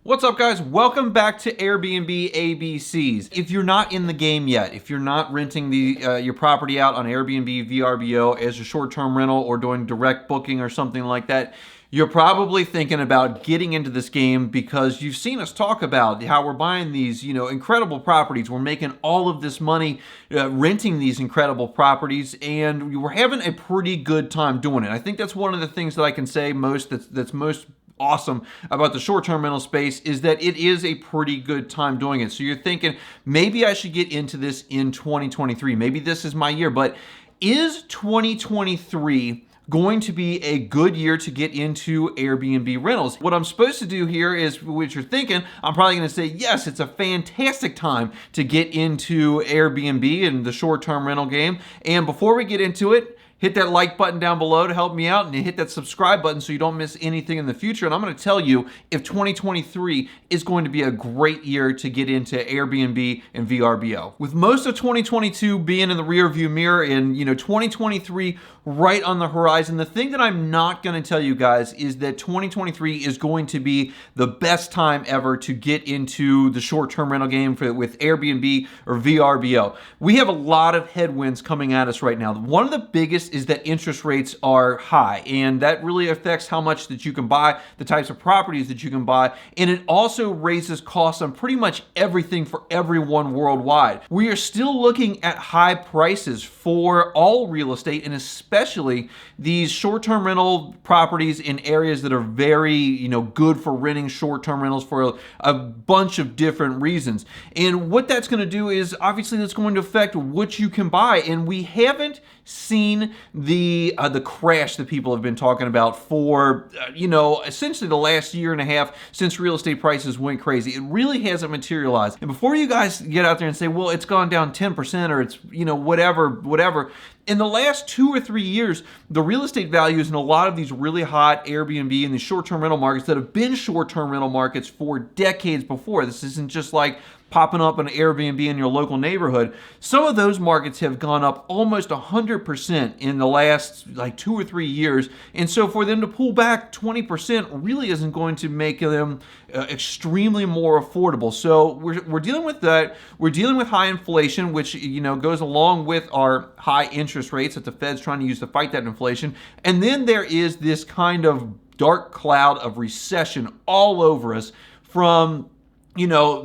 What's up, guys? Welcome back to Airbnb ABCs. If you're not in the game yet, if you're not renting your property out on Airbnb VRBO as a short-term rental or doing direct booking or something like that, you're probably thinking about getting into this game because you've seen us talk about how we're buying these, incredible properties. We're making all of this money renting these incredible properties, and we're having a pretty good time doing it. I think that's one of the things that I can say that's most awesome about the short-term rental space is that it is a pretty good time doing it. So you're thinking, maybe I should get into this in 2023. Maybe this is my year, but is 2023 going to be a good year to get into Airbnb rentals? What I'm supposed to do here is what you're thinking. I'm probably going to say, yes, it's a fantastic time to get into Airbnb and the short-term rental game. And before we get into it, hit that like button down below to help me out, and hit that subscribe button so you don't miss anything in the future. And I'm going to tell you if 2023 is going to be a great year to get into Airbnb and VRBO. With most of 2022 being in the rearview mirror and 2023 right on the horizon, the thing that I'm not going to tell you guys is that 2023 is going to be the best time ever to get into the short-term rental game with Airbnb or VRBO. We have a lot of headwinds coming at us right now. One of the biggest is that interest rates are high, and that really affects how much that you can buy, the types of properties that you can buy, and it also raises costs on pretty much everything for everyone worldwide. We are still looking at high prices for all real estate, and especially these short-term rental properties in areas that are very, good for renting short-term rentals for a bunch of different reasons. And what that's going to do is obviously that's going to affect what you can buy, and we haven't seen the crash that people have been talking about for essentially the last year and a half since real estate prices went crazy. It really hasn't materialized. And before you guys get out there and say, well, it's gone down 10% or it's whatever, in the last 2 or 3 years, the real estate values in a lot of these really hot Airbnb and these short-term rental markets that have been short-term rental markets for decades before. This isn't just like popping up an Airbnb in your local neighborhood. Some of those markets have gone up almost 100% in the last 2 or 3 years. And so for them to pull back 20% really isn't going to make them extremely more affordable. So we're dealing with that. We're dealing with high inflation, which goes along with our high interest rates that the Fed's trying to use to fight that inflation. And then there is this kind of dark cloud of recession all over us from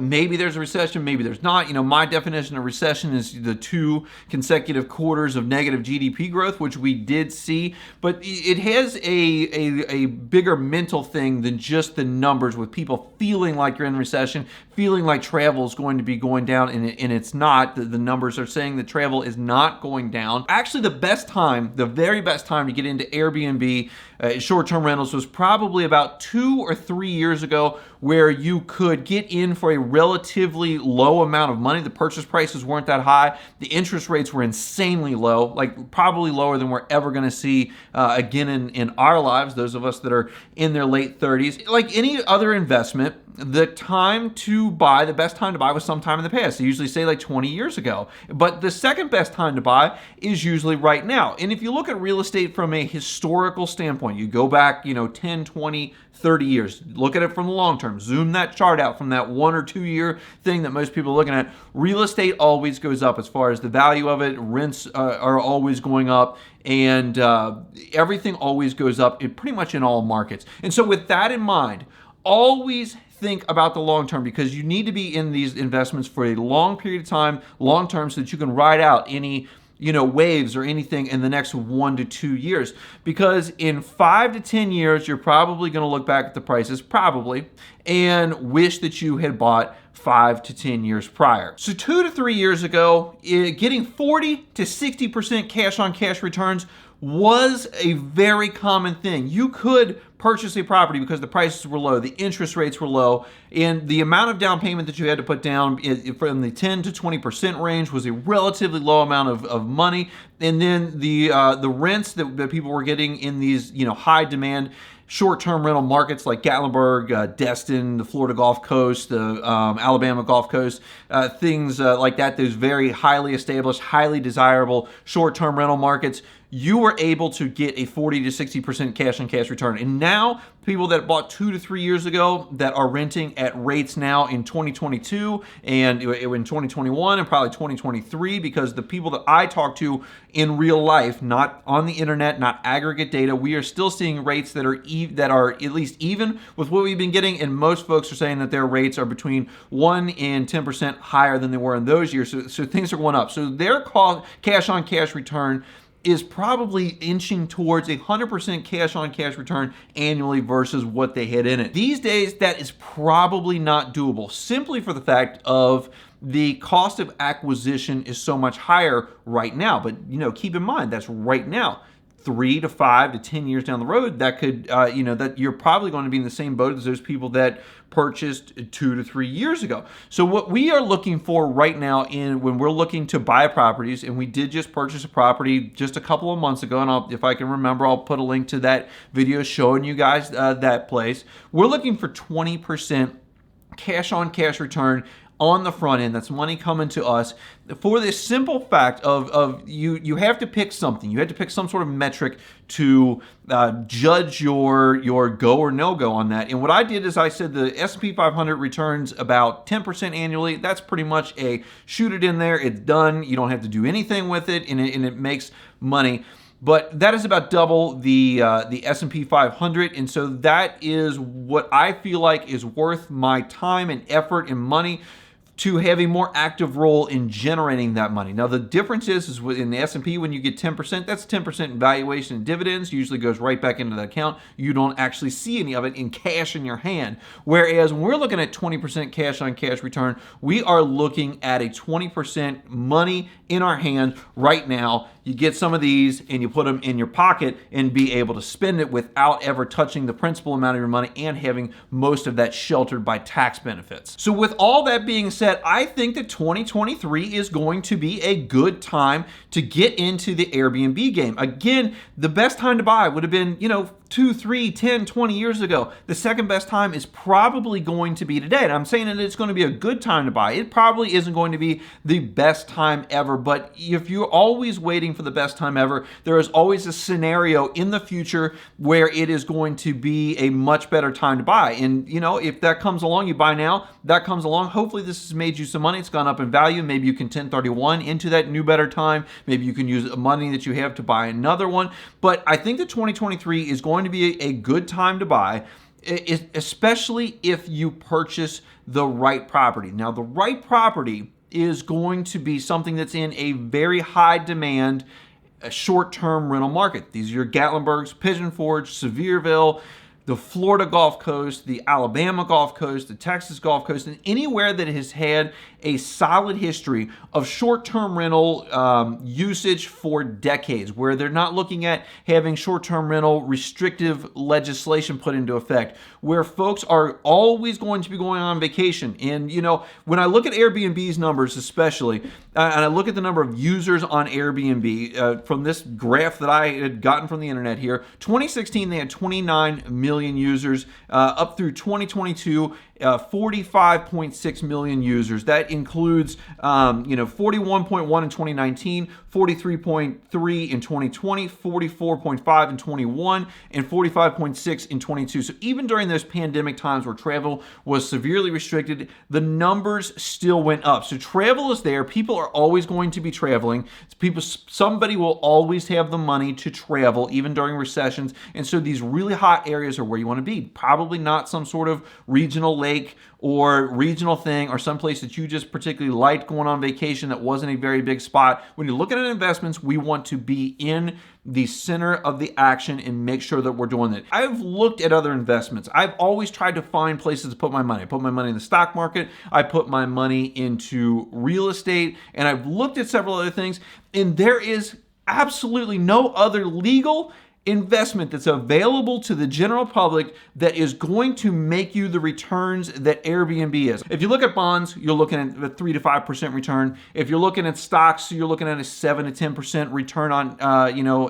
maybe there's a recession, maybe there's not. My definition of recession is the 2 consecutive quarters of negative GDP growth, which we did see, but it has a bigger mental thing than just the numbers, with people feeling like you're in recession, feeling like travel is going to be going down, and it's not. The numbers are saying that travel is not going down. Actually, the very best time to get into Airbnb short-term rentals was probably about 2 or 3 years ago, where you could get in for a relatively low amount of money. The purchase prices weren't that high. The interest rates were insanely low, probably lower than we're ever going to see again in our lives, those of us that are in their late 30s. Like any other investment, the best time to buy was sometime in the past. They usually say 20 years ago. But the second best time to buy is usually right now. And if you look at real estate from a historical standpoint, you go back, 10, 20, 30 years, look at it from the long term, zoom that chart out from that 1 or 2 year thing that most people are looking at. Real estate always goes up as far as the value of it. Rents are always going up, and everything always goes up pretty much in all markets. And so with that in mind, always think about the long term, because you need to be in these investments for a long period of time, long term, so that you can ride out any waves or anything in the next 1 to 2 years. Because in 5 to 10 years, you're probably going to look back at the prices, and wish that you had bought 5 to 10 years prior. So 2 to 3 years ago, getting 40 to 60% cash on cash returns was a very common thing. You could purchase a property because the prices were low, the interest rates were low, and the amount of down payment that you had to put down from the 10 to 20% range was a relatively low amount of money. And then the rents that people were getting in these high demand short-term rental markets like Gatlinburg, Destin, the Florida Gulf Coast, the Alabama Gulf Coast, things like that, those very highly established, highly desirable short-term rental markets, you were able to get a 40 to 60% cash on cash return. And now people that bought 2 to 3 years ago that are renting at rates now in 2022 and in 2021 and probably 2023, because the people that I talk to in real life, not on the internet, not aggregate data, we are still seeing rates that are at least even with what we've been getting, and most folks are saying that their rates are between 1 and 10% higher than they were in those years. So things are going up. So their cash on cash return is probably inching towards 100% cash on cash return annually versus what they had in it. These days, that is probably not doable, simply for the fact of the cost of acquisition is so much higher right now. But keep in mind, that's right now. 3 to 5 to 10 years down the road, that could, that you're probably going to be in the same boat as those people that purchased 2 to 3 years ago. So what we are looking for right now when we're looking to buy properties, and we did just purchase a property just a couple of months ago, and if I can remember, I'll put a link to that video showing you guys that place. We're looking for 20% cash on cash return on the front end. That's money coming to us for this simple fact of you have to pick something. You have to pick some sort of metric to judge your go or no go on that. And what I did is I said the S&P 500 returns about 10% annually. That's pretty much a shoot it in there, it's done. You don't have to do anything with it, and it makes money. But that is about double the S&P 500, and so that is what I feel like is worth my time and effort and money to have a more active role in generating that money. Now, the difference is in the S&P, when you get 10%, that's 10% valuation and dividends, usually goes right back into the account. You don't actually see any of it in cash in your hand. Whereas when we're looking at 20% cash on cash return, we are looking at a 20% money in our hand right now. You get some of these and you put them in your pocket and be able to spend it without ever touching the principal amount of your money and having most of that sheltered by tax benefits. So with all that being said, I think that 2023 is going to be a good time to get into the Airbnb game. Again, the best time to buy would have been, 2, 3, 10, 20 years ago. The second best time is probably going to be today. And I'm saying that it's going to be a good time to buy. It probably isn't going to be the best time ever, but if you're always waiting for the best time ever, there is always a scenario in the future where it is going to be a much better time to buy. And if that comes along, you buy now, that comes along, hopefully this has made you some money. It's gone up in value. Maybe you can 1031 into that new better time. Maybe you can use the money that you have to buy another one. But I think that 2023 is going to be a good time to buy, especially if you purchase the right property. Now, the right property is going to be something that's in a very high demand short-term rental market. These are your Gatlinburgs, Pigeon Forge, Sevierville, the Florida Gulf Coast, the Alabama Gulf Coast, the Texas Gulf Coast, and anywhere that has had a solid history of short-term rental usage for decades, where they're not looking at having short-term rental restrictive legislation put into effect, where folks are always going to be going on vacation. And, when I look at Airbnb's numbers especially, and I look at the number of users on Airbnb, from this graph that I had gotten from the internet here, 2016 they had 29 million users, up through 2022, 45.6 million users. That includes 41.1 in 2019, 43.3 in 2020, 44.5 in 21, and 45.6 in 22. So even during those pandemic times where travel was severely restricted, the numbers still went up. So travel is there. People are always going to be traveling. Somebody will always have the money to travel, even during recessions. And so these really hot areas are where you want to be. Probably not some sort of regional lake or regional thing or someplace that you just particularly liked going on vacation that wasn't a very big spot. When you're looking at investments, we want to be in the center of the action and make sure that we're doing it. I've looked at other investments. I've always tried to find places to put my money. I put my money in the stock market. I put my money into real estate, and I've looked at several other things, and there is absolutely no other legal investment that's available to the general public that is going to make you the returns that Airbnb is. If you look at bonds, you're looking at a 3 to 5% return. If you're looking at stocks, you're looking at a 7 to 10% return on,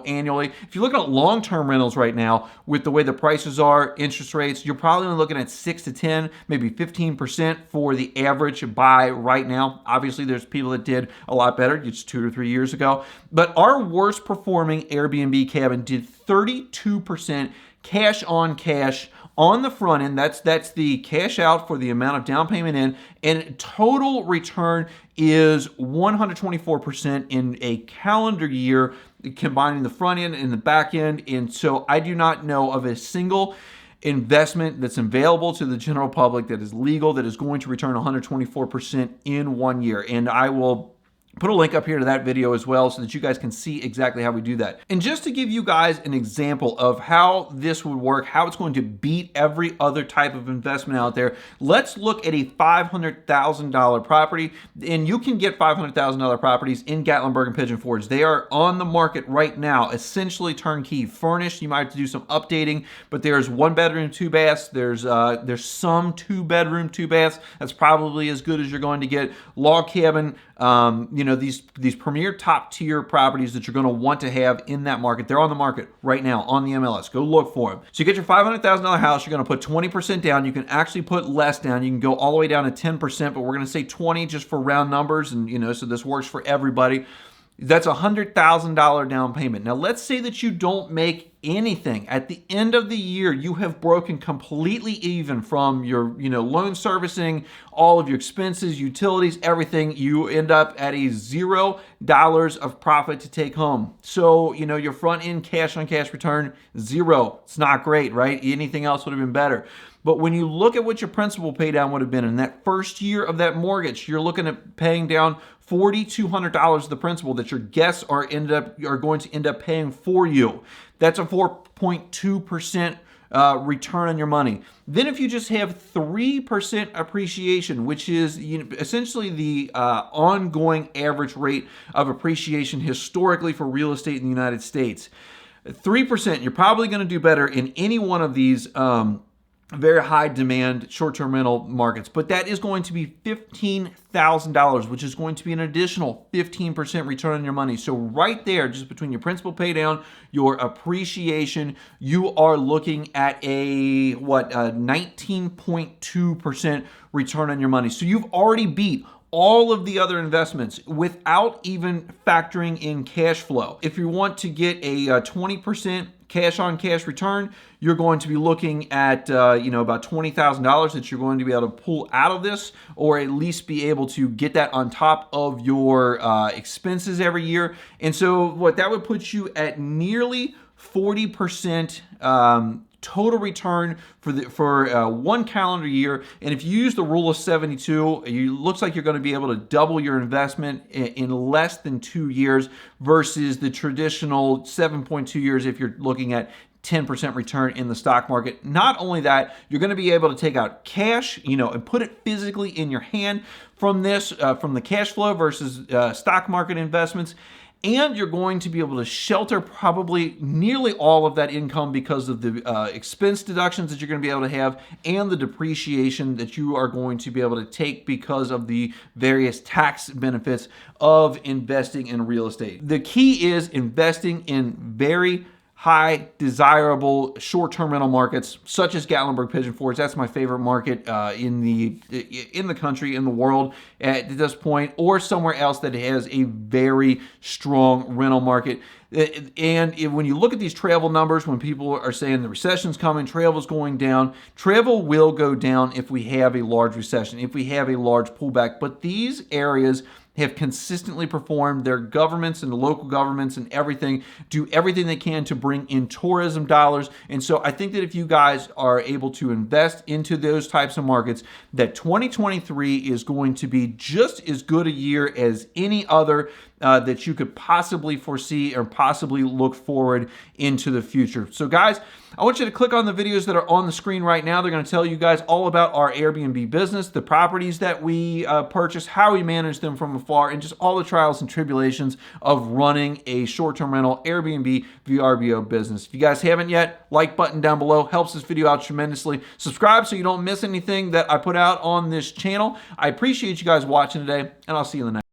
annually. If you're looking at long-term rentals right now, with the way the prices are, interest rates, you're probably only looking at 6 to 10, maybe 15% for the average buy right now. Obviously, there's people that did a lot better just 2 to 3 years ago. But our worst performing Airbnb cabin did 32% cash on cash on the front end. That's the cash out for the amount of down payment in, and total return is 124% in a calendar year, combining the front end and the back end. And so I do not know of a single investment that's available to the general public that is legal that is going to return 124% in 1 year. And I will put a link up here to that video as well so that you guys can see exactly how we do that. And just to give you guys an example of how this would work, how it's going to beat every other type of investment out there, let's look at a $500,000 property. And you can get $500,000 properties in Gatlinburg and Pigeon Forge. They are on the market right now, essentially turnkey furnished. You might have to do some updating, but there's 1 bedroom, 2 baths. There's some 2 bedroom, 2 baths. That's probably as good as you're going to get. Log cabin, these premier top tier properties that you're going to want to have in that market. They're on the market right now on the MLS. Go look for them. So you get your $500,000 house. You're going to put 20% down. You can actually put less down. You can go all the way down to 10%, but we're going to say 20 just for round numbers. And, so this works for everybody. That's a $100,000 down payment. Now, let's say that you don't make anything. At the end of the year, you have broken completely even from your, loan servicing, all of your expenses, utilities, everything. You end up at a $0 of profit to take home. So, your front end cash on cash return, 0. It's not great, right? Anything else would have been better. But when you look at what your principal pay down would have been in that first year of that mortgage, you're looking at paying down $4,200 of the principal that your guests are going to end up paying for you. That's a 4.2% return on your money. Then if you just have 3% appreciation, which is essentially the ongoing average rate of appreciation historically for real estate in the United States, 3%, you're probably going to do better in any one of these very high demand short-term rental markets. But that is going to be $15,000, which is going to be an additional 15% return on your money. So right there, just between your principal pay down, your appreciation, you are looking at a 19.2% return on your money. So you've already beat all of the other investments without even factoring in cash flow. If you want to get a 20% cash on cash return, you're going to be looking at about $20,000 that you're going to be able to pull out of this, or at least be able to get that on top of your expenses every year. And so what that would put you at nearly 40% total return for 1 calendar year. And if you use the rule of 72, it looks like you're going to be able to double your investment in less than 2 years versus the traditional 7.2 years if you're looking at 10% return in the stock market. Not only that, you're going to be able to take out cash, and put it physically in your hand from this, from the cash flow versus stock market investments. And you're going to be able to shelter probably nearly all of that income because of the expense deductions that you're going to be able to have and the depreciation that you are going to be able to take because of the various tax benefits of investing in real estate. The key is investing in very high desirable short-term rental markets such as Gatlinburg, Pigeon Forge. That's my favorite market in the country, in the world at this point, or somewhere else that has a very strong rental market. And when you look at these travel numbers, when people are saying the recession's coming, travel's going down, travel will go down if we have a large recession, if we have a large pullback. But these areas have consistently performed. Their governments and the local governments and everything do everything they can to bring in tourism dollars. And so I think that if you guys are able to invest into those types of markets, that 2023 is going to be just as good a year as any other that you could possibly foresee or possibly look forward into the future. So guys, I want you to click on the videos that are on the screen right now. They're going to tell you guys all about our Airbnb business, the properties that we purchase, how we manage them from afar, and just all the trials and tribulations of running a short-term rental Airbnb VRBO business. If you guys haven't yet, like button down below, helps this video out tremendously. Subscribe so you don't miss anything that I put out on this channel. I appreciate you guys watching today, and I'll see you in the next.